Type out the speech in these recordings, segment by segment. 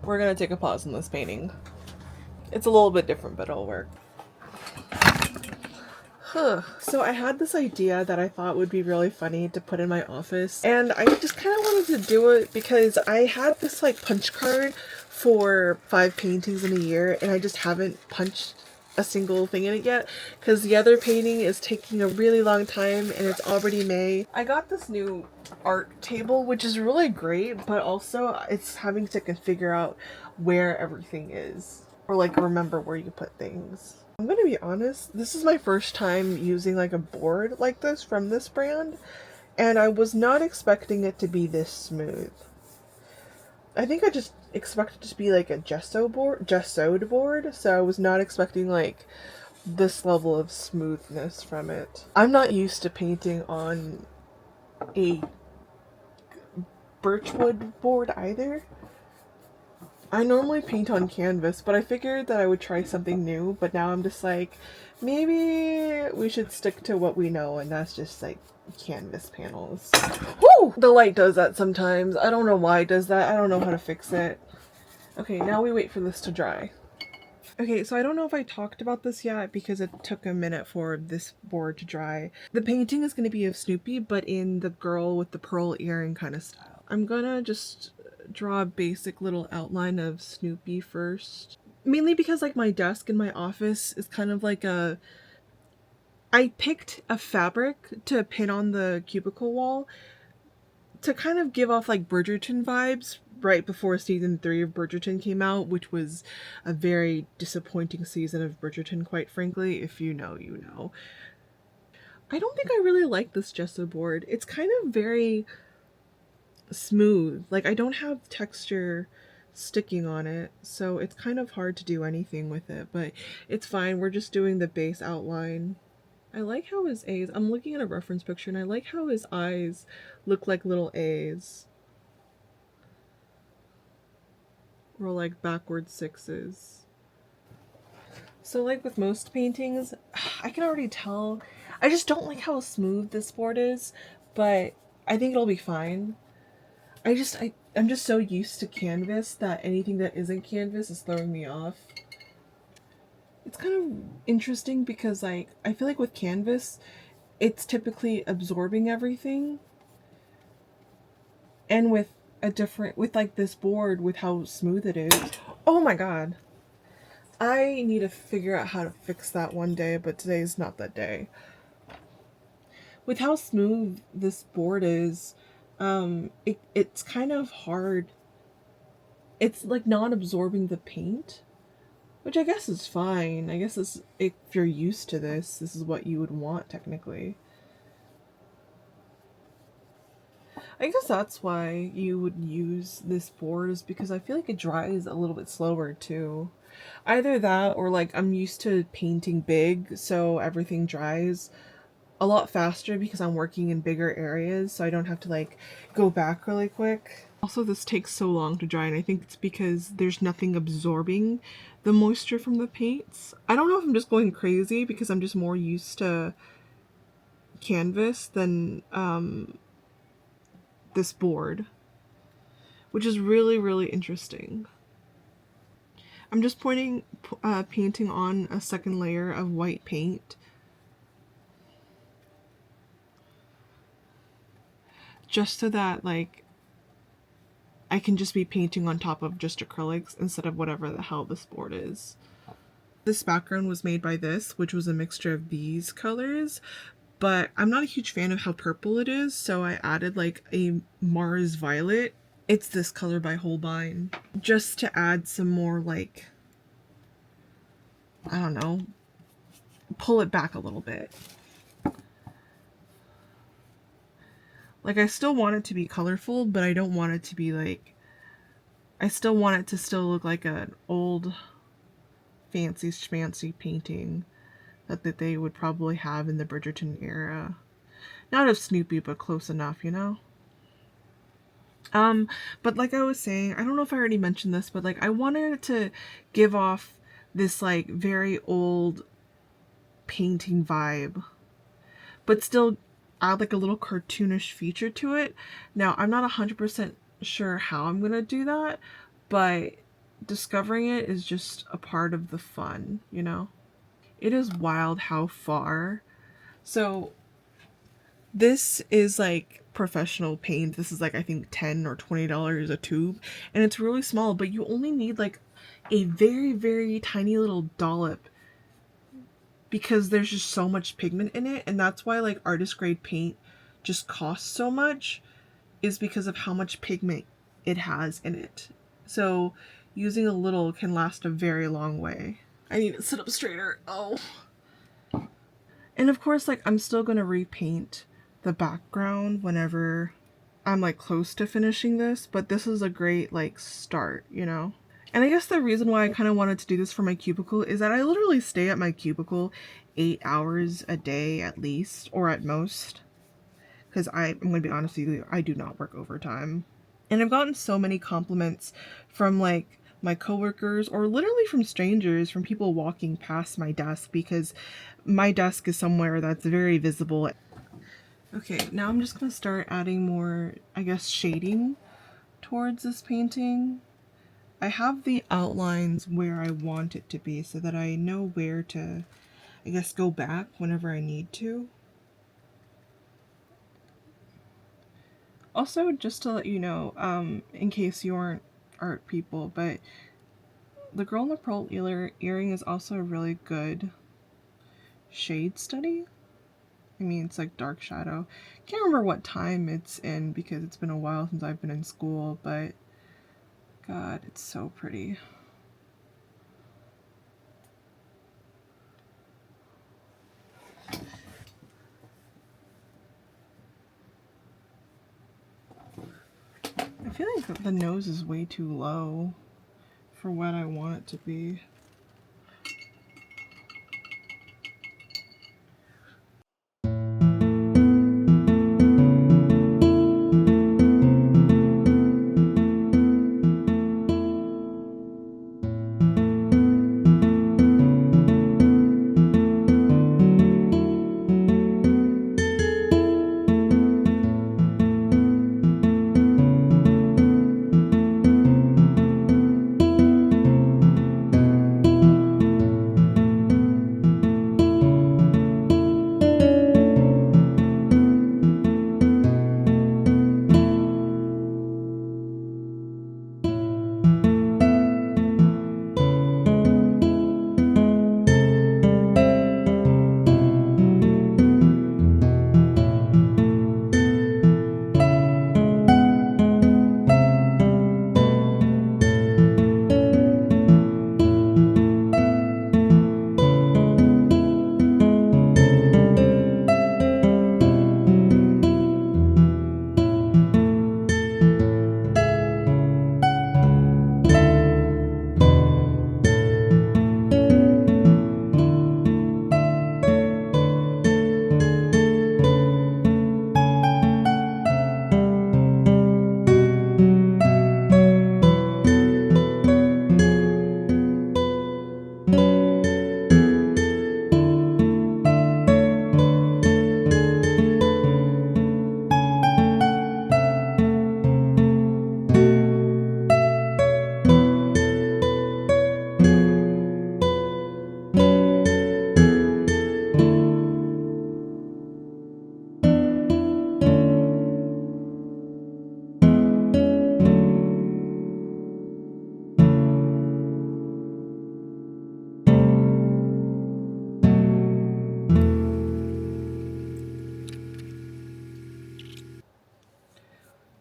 We're gonna take a pause in this painting. It's a little bit different, but it'll work. So I had this idea that I thought would be really funny to put in my office, and I just kind of wanted to do it because I had this like punch card for 5 paintings in a year, and I just haven't punched a single thing in it yet because the other painting is taking a really long time and it's already May. I got this new art table, which is really great, but also it's having to figure out where everything is, or like remember where you put things. I'm gonna be honest, this is my first time using like a board like this from this brand, and I was not expecting it to be this smooth. I think I just expected it to be like a gessoed board, so I was not expecting like this level of smoothness from it. I'm not used to painting on a birchwood board either. I normally paint on canvas, but I figured that I would try something new, but now I'm just like, maybe we should stick to what we know, and that's just like canvas panels. Woo! The light does that sometimes. I don't know why it does that. I don't know how to fix it. Okay, now we wait for this to dry. Okay, so I don't know if I talked about this yet because it took a minute for this board to dry. The painting is going to be of Snoopy, but in the girl with the pearl earring kind of style. I'm gonna just draw a basic little outline of Snoopy first. Mainly because like my desk in my office is kind of like a... I picked a fabric to pin on the cubicle wall to kind of give off like Bridgerton vibes right before season 3 of Bridgerton came out, which was a very disappointing season of Bridgerton, quite frankly. If you know, you know. I don't think I really like this gesso board. It's kind of very smooth. Like, I don't have texture sticking on it, so it's kind of hard to do anything with it, but it's fine. We're just doing the base outline. I like how his A's, I'm looking at a reference picture, and I like how his eyes look like little A's. Or like backward 6s. So like with most paintings, I can already tell, I just don't like how smooth this board is, but I think it'll be fine. I'm just so used to canvas that anything that isn't canvas is throwing me off. It's kind of interesting because like I feel like with canvas, it's typically absorbing everything. And with with like this board, with how smooth it is. Oh my god. I need to figure out how to fix that one day, but today's not that day. With how smooth this board is, it's kind of hard. It's like not absorbing the paint, which I guess is fine. I guess if you're used to this, this is what you would want technically. I guess that's why you would use this board, is because I feel like it dries a little bit slower too. Either that or like I'm used to painting big, so everything dries a lot faster because I'm working in bigger areas, so I don't have to like go back really quick. Also, this takes so long to dry, and I think it's because there's nothing absorbing the moisture from the paints. I don't know if I'm just going crazy because I'm just more used to canvas than this board, which is really, really interesting. I'm just painting on a second layer of white paint. Just so that, like, I can just be painting on top of just acrylics instead of whatever the hell this board is. This background was made by this, which was a mixture of these colors, but I'm not a huge fan of how purple it is, so I added like a Mars Violet. It's this color by Holbein, just to add some more like, I don't know, pull it back a little bit. Like, I still want it to be colorful, but I don't want it to be like, I still want it to still look like an old fancy schmancy painting that they would probably have in the Bridgerton era. Not of Snoopy, but close enough, you know? But like I was saying, I don't know if I already mentioned this, but like I wanted it to give off this like very old painting vibe, but still add like a little cartoonish feature to it. Now, I'm not 100% sure how I'm gonna do that, but discovering it is just a part of the fun, you know? It is wild how far. So this is like professional paint. This is like I think $10 or $20 a tube, and it's really small, but you only need like a very, very tiny little dollop because there's just so much pigment in it, and that's why like artist grade paint just costs so much, is because of how much pigment it has in it. So using a little can last a very long way. I need to sit up straighter. Oh. And of course, like, I'm still gonna repaint the background whenever I'm like close to finishing this, but this is a great like start, you know? And I guess the reason why I kind of wanted to do this for my cubicle is that I literally stay at my cubicle 8 hours a day at least, or at most. Because I'm going to be honest with you, I do not work overtime. And I've gotten so many compliments from like my coworkers or literally from strangers, from people walking past my desk, because my desk is somewhere that's very visible. Okay, now I'm just going to start adding more, I guess, shading towards this painting. I have the outlines where I want it to be so that I know where to, I guess, go back whenever I need to. Also, just to let you know, in case you aren't art people, but the Girl in the Pearl Earring is also a really good shade study. I mean, it's like dark shadow. Can't remember what time it's in because it's been a while since I've been in school, but God, it's so pretty. I feel like the nose is way too low for what I want it to be.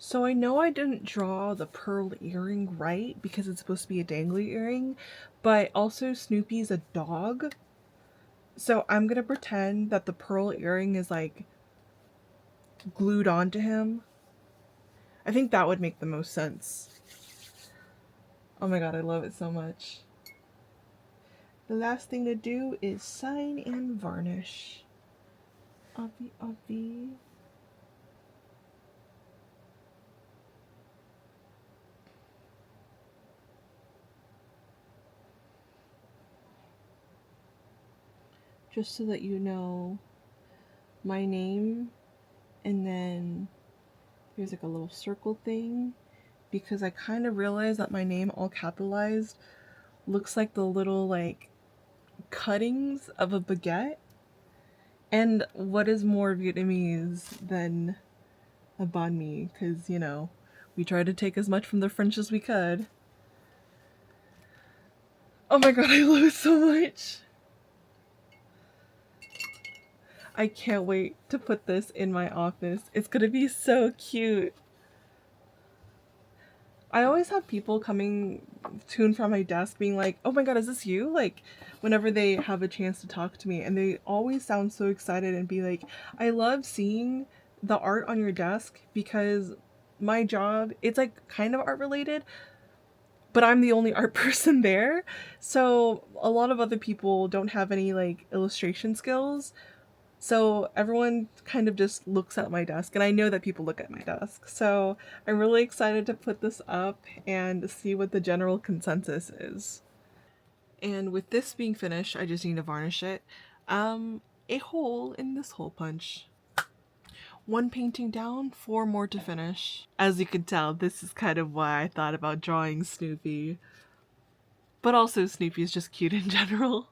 So I know I didn't draw the pearl earring right because it's supposed to be a dangly earring, but also Snoopy's a dog. So I'm gonna pretend that the pearl earring is like glued onto him. I think that would make the most sense. Oh my god, I love it so much. The last thing to do is sign and varnish. Obvi. Just so that you know my name, and then there's like a little circle thing, because I kind of realized that my name all capitalized looks like the little like cuttings of a baguette. And what is more Vietnamese than a banh mi? Because, you know, we tried to take as much from the French as we could. Oh my god, I love it so much. I can't wait to put this in my office. It's gonna be so cute. I always have people coming to and from my desk being like, oh my god, is this you? Like, whenever they have a chance to talk to me, and they always sound so excited and be like, I love seeing the art on your desk because my job, it's like kind of art related, but I'm the only art person there. So a lot of other people don't have any like illustration skills. So everyone kind of just looks at my desk, and I know that people look at my desk. So I'm really excited to put this up and see what the general consensus is. And with this being finished, I just need to varnish it. A hole in this hole punch. One painting down, 4 more to finish. As you can tell, this is kind of why I thought about drawing Snoopy. But also Snoopy is just cute in general.